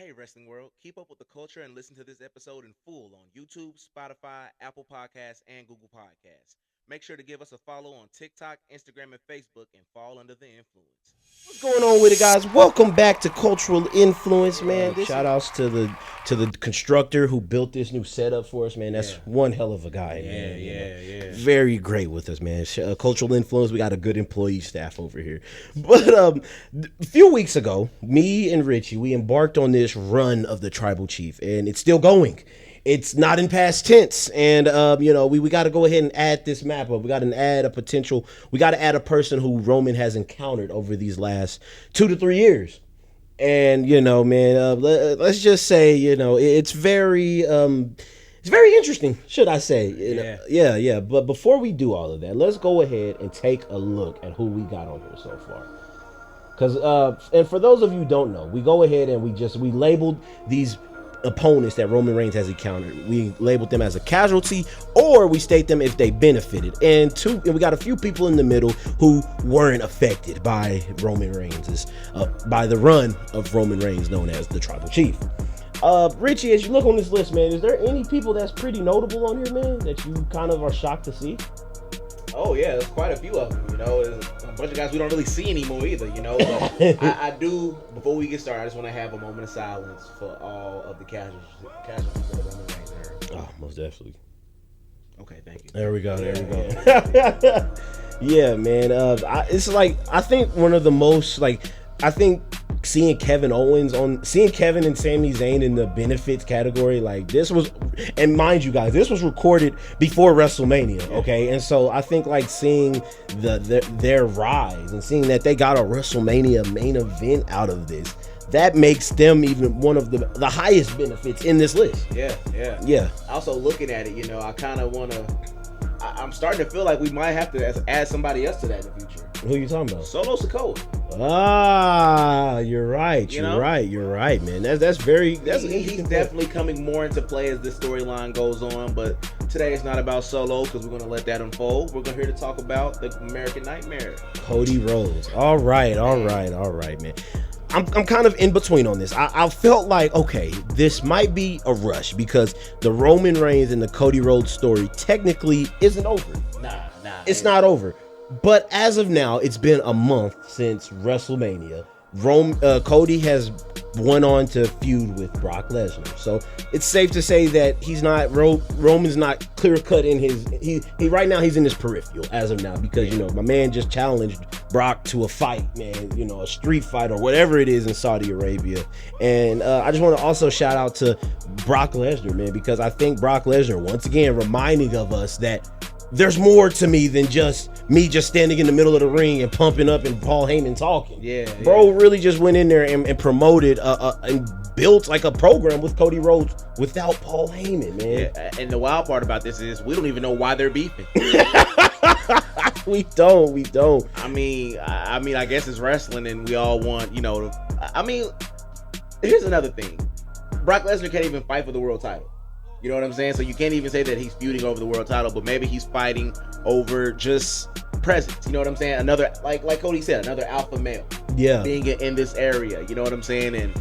Hey, Wrestling World, keep up with the culture and listen to this episode in full on YouTube, Spotify, Apple Podcasts, and Google Podcasts. Make sure to give us a follow on TikTok, Instagram, and Facebook and fall under the influence. What's going on with it, guys? Welcome back to Cultural Influence, man. Shout outs to the constructor who built this new setup for us, man. That's one hell of a guy, man. Yeah. Very great with us, man. Cultural Influence, we got a good employee staff over here. But a few weeks ago, me and Richie, we embarked on this run of the Tribal Chief, and it's still going. It's not in past tense, and we got to go ahead and add this map up. We got to add a potential. We got to add a person who Roman has encountered over these last 2 to 3 years, and let's just say it's very interesting, should I say? Yeah. But before we do all of that, let's go ahead and take a look at who we got on here so far. Because and for those of you who don't know, we go ahead and we labeled these opponents that Roman Reigns has encountered. We labeled them as a casualty, or we state them if they benefited. And we got a few people in the middle who weren't affected by Roman Reigns, by the run of Roman Reigns, known as the Tribal Chief. Richie, as you look on this list, man, is there any people that's pretty notable on here, man, that you kind of are shocked to see? Oh yeah, there's quite a few of them. There's a bunch of guys we don't really see anymore either. But I do. Before we get started, I just want to have a moment of silence for all of the casualties that Roman Reigns heard. Oh, most definitely. Okay, thank you. There we go. Yeah, man. It's like, I think one of the most, seeing Kevin and Sami Zayn in the benefits category, this was, and mind you guys, this was recorded before WrestleMania, okay? And so I think seeing their rise and seeing that they got a WrestleMania main event out of this, that makes them even one of the highest benefits in this list. Yeah. Also looking at it, I kind of want to, I'm starting to feel like we might have to add somebody else to that in the future. Who are you talking about? Solo Sikoa. You're right. You're right, man. He's definitely coming more into play as this storyline goes on. But today it's not about Solo, because we're going to let that unfold. We're here to talk about the American Nightmare, Cody Rhodes. All right, man. I'm kind of in between on this. I felt like, okay, this might be a rush because the Roman Reigns and the Cody Rhodes story technically isn't over. Nah. It's not over. But as of now, it's been a month since WrestleMania. Cody has went on to feud with Brock Lesnar. So it's safe to say that Roman's not clear cut in his, he right now he's in his peripheral as of now, because, my man just challenged Brock to a fight, man, a street fight or whatever it is in Saudi Arabia. And I just want to also shout out to Brock Lesnar, man, because I think Brock Lesnar, once again, reminding of us that there's more to me than just standing in the middle of the ring and pumping up and Paul Heyman talking. Bro really just went in there and promoted and built a program with Cody Rhodes without Paul Heyman, man. Yeah, and the wild part about this is we don't even know why they're beefing. We don't. I mean, I guess it's wrestling and we all want, here's another thing. Brock Lesnar can't even fight for the world title. You know what I'm saying? So you can't even say that he's feuding over the world title, but maybe he's fighting over just presence. You know what I'm saying? Another, like Cody said, another alpha male. Yeah. Being in this area. You know what I'm saying? And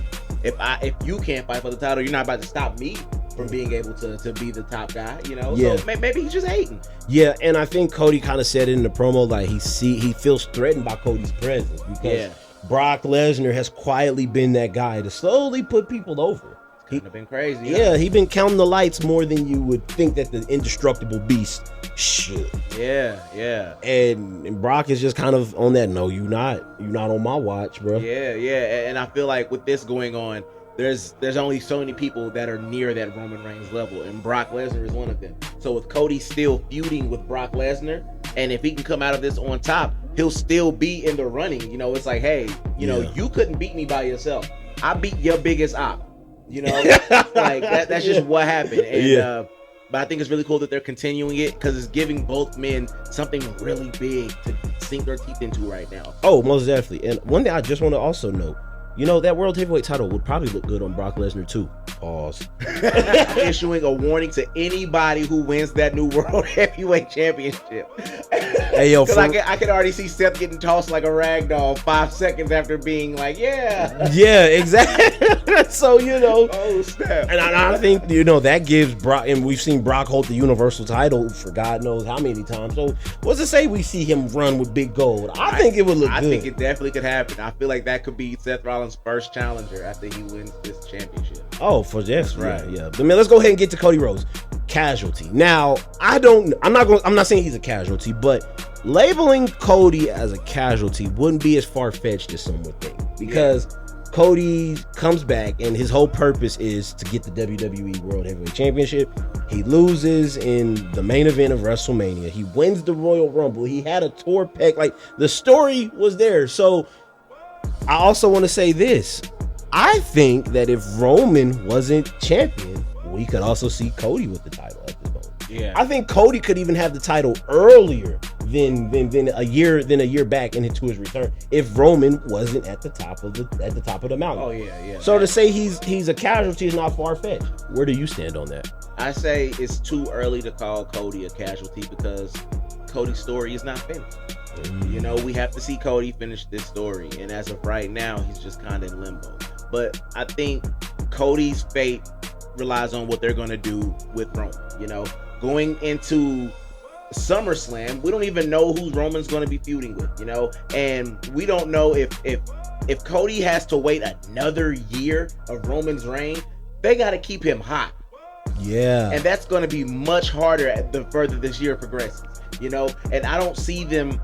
if you can't fight for the title, you're not about to stop me from being able to be the top guy. Yeah. So maybe he's just hating. Yeah, and I think Cody kind of said it in the promo, he feels threatened by Cody's presence because Brock Lesnar has quietly been that guy to slowly put people over. He's been crazy. Yeah, he's been counting the lights more than you would think that the indestructible beast should. Yeah. And Brock is just kind of on that. No, you're not on my watch, bro. Yeah. And I feel like with this going on, there's only so many people that are near that Roman Reigns level, and Brock Lesnar is one of them. So with Cody still feuding with Brock Lesnar, and if he can come out of this on top, he'll still be in the running. It's like, hey, you couldn't beat me by yourself. I beat your biggest op. That's just what happened. And but I think it's really cool that they're continuing it because it's giving both men something really big to sink their teeth into right now. Oh, most definitely. And one thing I just want to also note, You know, that World Heavyweight title would probably look good on Brock Lesnar too. Pause. Issuing a warning to anybody who wins that new World Heavyweight Championship. Hey, yo, because I can already see Seth getting tossed like a rag doll 5 seconds after being like, yeah, exactly. So, you know, oh snap. And I think, you know, that gives Brock, and we've seen Brock hold the Universal title for God knows how many times. So what's to say we see him run with Big Gold? I think it would look good. I think it definitely could happen. I feel like that could be Seth Rollins' first challenger after he wins this championship. Oh, for yes, right, yeah. But man, let's go ahead and get to Cody Rhodes. Casualty. Now, I'm not saying he's a casualty, but labeling Cody as a casualty wouldn't be as far-fetched as some would think. Because Cody comes back and his whole purpose is to get the WWE World Heavyweight Championship. He loses in the main event of WrestleMania. He wins the Royal Rumble. He had a tour peg. Like, the story was there. So I also want to say this. I think that if Roman wasn't champion, we could also see Cody with the title at this moment. Yeah. I think Cody could even have the title earlier than a year back into his return if Roman wasn't at the top of the mountain. Oh yeah. So to say he's a casualty is not far-fetched. Where do you stand on that? I say it's too early to call Cody a casualty because Cody's story is not finished. You know, we have to see Cody finish this story, and as of right now, he's just kind of in limbo. But I think Cody's fate relies on what they're going to do with Roman. You know, going into SummerSlam, we don't even know who Roman's going to be feuding with, you know, and we don't know if Cody has to wait another year of Roman's reign. They got to keep him hot. Yeah. And that's going to be much harder the further this year progresses, you know, and I don't see them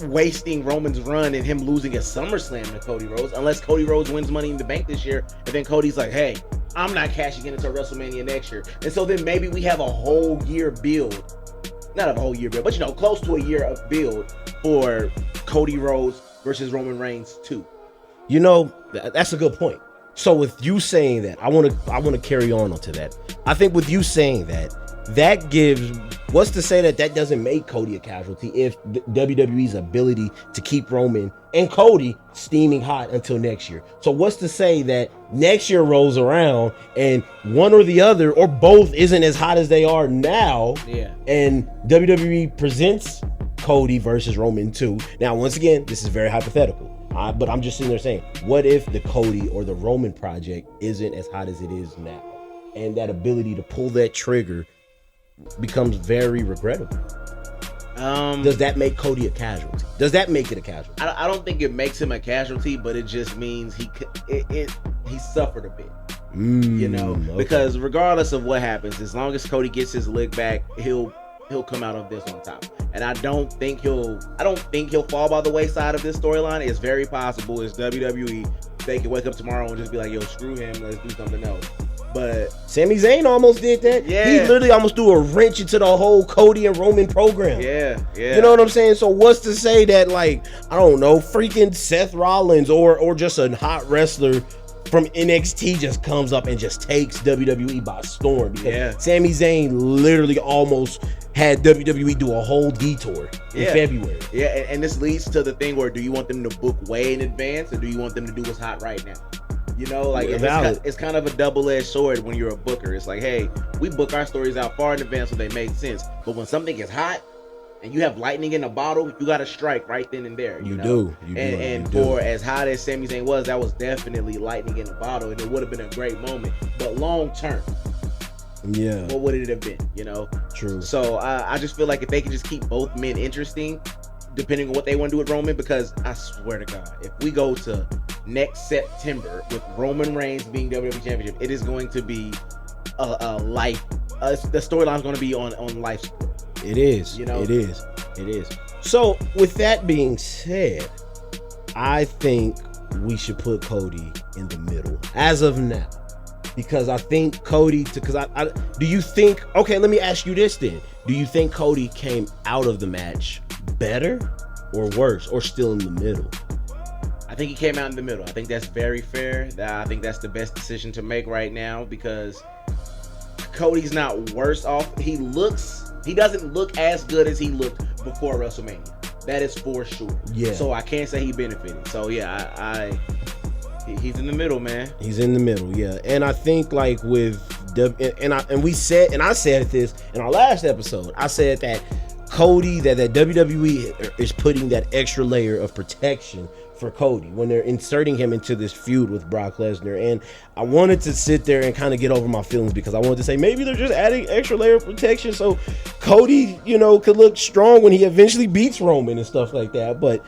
wasting Roman's run and him losing at SummerSlam to Cody Rhodes unless Cody Rhodes wins Money in the Bank this year, and then Cody's like, hey, I'm not cashing in until WrestleMania next year. And so then maybe we have a whole year build, not a whole year build, but you know, close to a year of build for Cody Rhodes versus Roman Reigns 2. You know, that's a good point. So with you saying that, I want to carry on to that. I think with you saying that gives, what's to say that doesn't make Cody a casualty if WWE's ability to keep Roman and Cody steaming hot until next year. So what's to say that next year rolls around and one or the other or both isn't as hot as they are now, and WWE presents Cody versus Roman 2. Now, once again, this is very hypothetical. But I'm just sitting there saying, what if the Cody or the Roman project isn't as hot as it is now? And that ability to pull that trigger becomes very regrettable. Does that make Cody a casualty? Does that make it a casualty? I don't think it makes him a casualty, but it just means he suffered a bit. You know, because regardless of what happens, as long as Cody gets his lick back, he'll come out of this on top. And I don't think he'll fall by the wayside of this storyline. It's very possible it's WWE. They can wake up tomorrow and just be like, yo, screw him, let's do something else. But Sami Zayn almost did that. Yeah. He literally almost threw a wrench into the whole Cody and Roman program. Yeah. You know what I'm saying? So what's to say that, like, I don't know, freaking Seth Rollins or just a hot wrestler from NXT just comes up and just takes WWE by storm? Because Sami Zayn literally almost had WWE do a whole detour in February. Yeah, and this leads to the thing where, do you want them to book way in advance or do you want them to do what's hot right now? You know, like it's kind of a double-edged sword when you're a booker. It's like, hey, we book our stories out far in advance so they make sense. But when something is hot and you have lightning in a bottle, you got to strike right then and there. You know? And for as hot as Sami Zayn was, that was definitely lightning in a bottle, and it would have been a great moment. But long term, what would it have been? You know, true. So I just feel like if they can just keep both men interesting, depending on what they want to do with Roman, because I swear to God, if we go to next September with Roman Reigns being WWE Championship, it is going to be a life. The storyline's going to be on life support. It is. You know, it is. So with that being said, I think we should put Cody in the middle as of now, because I think Cody. Do you think? Okay, let me ask you this then. Do you think Cody came out of the match better or worse or still in the middle? I think he came out in the middle. I think that's very fair. I think that's the best decision to make right now, because Cody's not worse off. He doesn't look as good as he looked before WrestleMania. That is for sure. Yeah. So I can't say he benefited. So yeah, He's in the middle, man. He's in the middle, yeah. And I think like with I said this in our last episode. I said that Cody, that WWE is putting that extra layer of protection for Cody when they're inserting him into this feud with Brock Lesnar. And I wanted to sit there and kind of get over my feelings because I wanted to say maybe they're just adding extra layer of protection so Cody, could look strong when he eventually beats Roman and stuff like that. But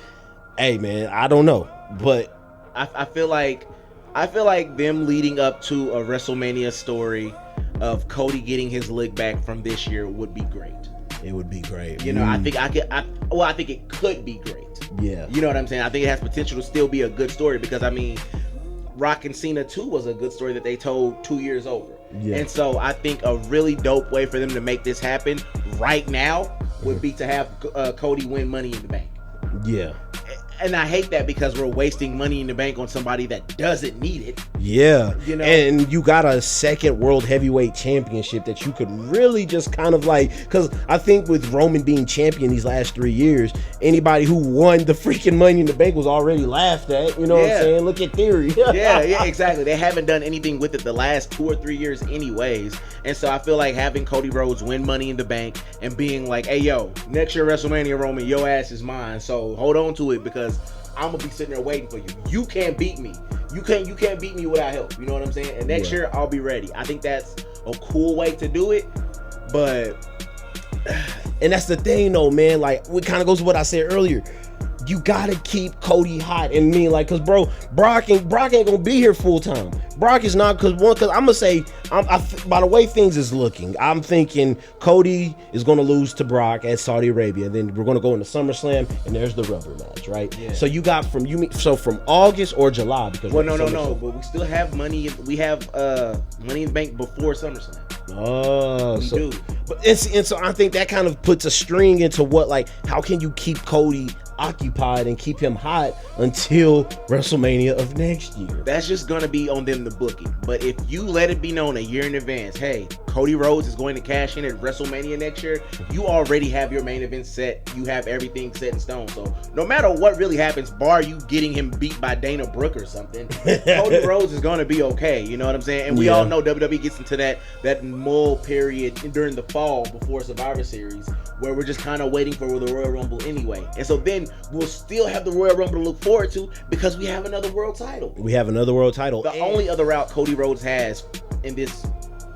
hey, man, I don't know. But I feel like them leading up to a WrestleMania story of Cody getting his lick back from this year would be great. It would be great. I think it could be great. Yeah. You know what I'm saying? I think it has potential to still be a good story because, Rock and Cena 2 was a good story that they told 2 years over. Yeah. And so I think a really dope way for them to make this happen right now would be to have Cody win Money in the Bank. Yeah. And I hate that because we're wasting Money in the Bank on somebody that doesn't need it. Yeah. And you got a second World Heavyweight Championship that you could really just kind of because I think with Roman being champion these last 3 years, anybody who won the freaking Money in the Bank was already laughed at. You know what I'm saying? Look at Theory. yeah, exactly. They haven't done anything with it the last 2 or 3 years anyways. And so I feel like having Cody Rhodes win Money in the Bank and being like, hey, yo, next year WrestleMania, Roman, your ass is mine. So hold on to it because I'm gonna be sitting there waiting for you. You can't beat me. You can't beat me without help. You know what I'm saying? And next year I'll be ready. I think that's a cool way to do it. But and that's the thing though, man. Like it kind of goes to what I said earlier. You gotta keep Cody hot and cause bro, Brock ain't gonna be here full time. Brock is not cause I'm gonna say, by the way things is looking, I'm thinking Cody is gonna lose to Brock at Saudi Arabia. And then we're gonna go into SummerSlam and there's the rubber match, right? Yeah. So you got from August or July because no, but we still have money. We have Money in the Bank before SummerSlam. Oh, we do. But and so I think that kind of puts a string into how can you keep Cody occupied and keep him hot until WrestleMania of next year? That's just gonna be on them to book it. But if you let it be known a year in advance, hey, Cody Rhodes is going to cash in at WrestleMania next year, you already have your main event set. You have everything set in stone. So no matter what really happens, bar you getting him beat by Dana Brooke or something, Cody Rhodes is gonna be okay. You know what I'm saying? And we all know WWE gets into that mull period during the fall before Survivor Series where we're just kind of waiting for the Royal Rumble anyway. And so then we'll still have the Royal Rumble to look forward to because we have another world title. The only other route Cody Rhodes has in this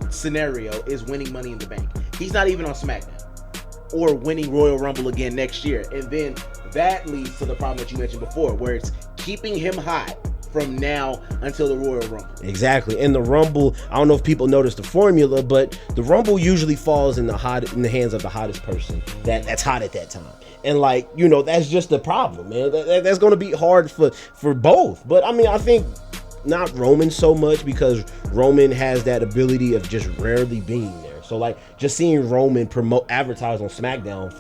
scenario is winning Money in the Bank. He's not even on SmackDown or winning Royal Rumble again next year. And then that leads to the problem that you mentioned before where it's keeping him hot from now until the Royal Rumble. Exactly. And the Rumble, I don't know if people noticed the formula, but the Rumble usually falls in the hands of the hottest person that's hot at that time. And that's just the problem, man. That's going to be hard for both. But I think not Roman so much because Roman has that ability of just rarely being there. So just seeing Roman advertise on SmackDown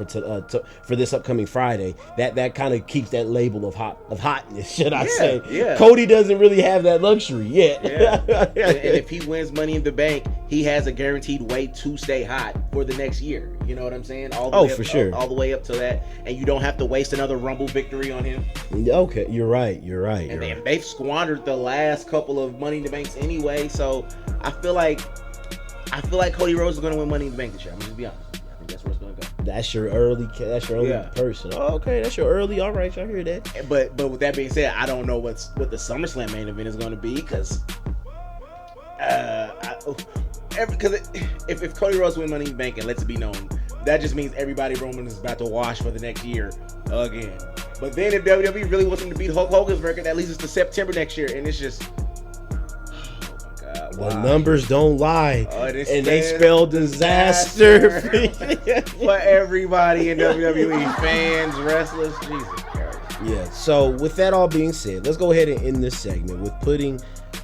for this upcoming Friday, that kind of keeps that label of hotness, should I say? Yeah. Cody doesn't really have that luxury yet. Yeah. And if he wins Money in the Bank, he has a guaranteed way to stay hot for the next year. You know what I'm saying? All the way up to that, and you don't have to waste another Rumble victory on him. Okay, you're right. And they've squandered the last couple of Money in the Banks anyway, so I feel like Cody Rhodes is going to win Money in the Bank this year. I'm just be honest. I think that's where it's going to go. That's your early person. Oh, okay, that's your early. All right, y'all hear that? But with that being said, I don't know what the SummerSlam main event is going to be because if Cody Rhodes win Money in the Bank and lets it be known, that just means everybody Roman is about to wash for the next year again. But then if WWE really wants him to beat Hulk Hogan's record, that leads us to September next year, and it's just. The numbers don't lie, and they spell disaster for everybody in WWE, fans, wrestlers, Jesus Christ. Yeah, so with that all being said, let's go ahead and end this segment with putting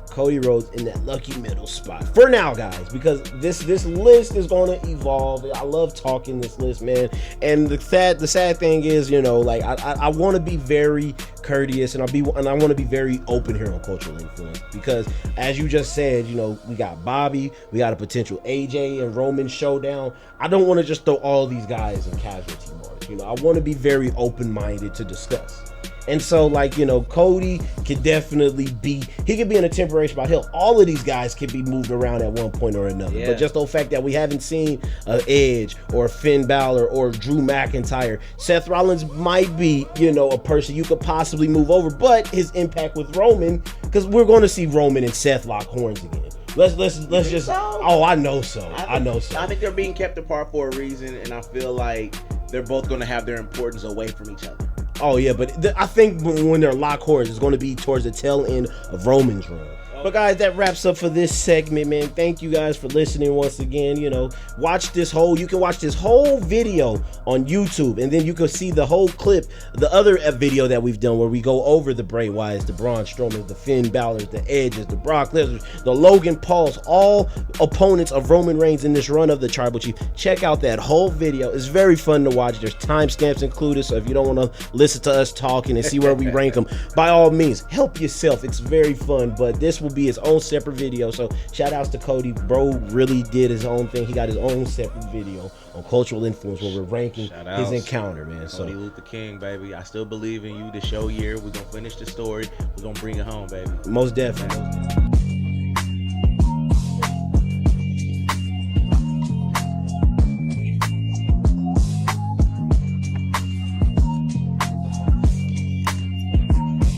Cody Rhodes in that lucky middle spot for now, guys, because this list is going to evolve. I love talking this list, man. And the sad thing is, I want to be very courteous and I want to be very open here on Cultural Influence because, as you just said, we got Bobby, we got a potential AJ and Roman showdown. I don't want to just throw all these guys in casualty mode. I want to be very open-minded to discuss. And so, like, you know, Cody could definitely be, he could be in a temporary spot. Hell, all of these guys can be moved around at one point or another. Yeah. But just the fact that we haven't seen Edge or Finn Balor or Drew McIntyre, Seth Rollins might be, you know, a person you could possibly move over, but his impact with Roman, because we're going to see Roman and Seth lock horns again. Let's just. So? Oh, I know so. I know so. I think they're being kept apart for a reason, and I feel like they're both going to have their importance away from each other. Oh yeah, but I think when they're lock horns, it's going to be towards the tail end of Roman's run. But guys, that wraps up for this segment, man. Thank you guys for listening once again. You know, you can watch this whole video on YouTube, and then you can see the whole clip, the other video that we've done where we go over the Bray Wyatts, the Braun Strowmans, the Finn Balor's, the Edges, the Brock Lesnar's, the Logan Pauls, all opponents of Roman Reigns in this run of the Tribal Chief. Check out that whole video. It's very fun to watch. There's timestamps included, so if you don't want to listen to us talking and see where we rank them, by all means, help yourself. It's very fun, but this will be its own separate video. So shout outs to Cody. Bro really did his own thing. He got his own separate video on cultural influence where we're ranking his encounter, man. Cody Luther King, baby. I still believe in you. The show year, we're gonna finish the story. We're gonna bring it home, baby. Most definitely.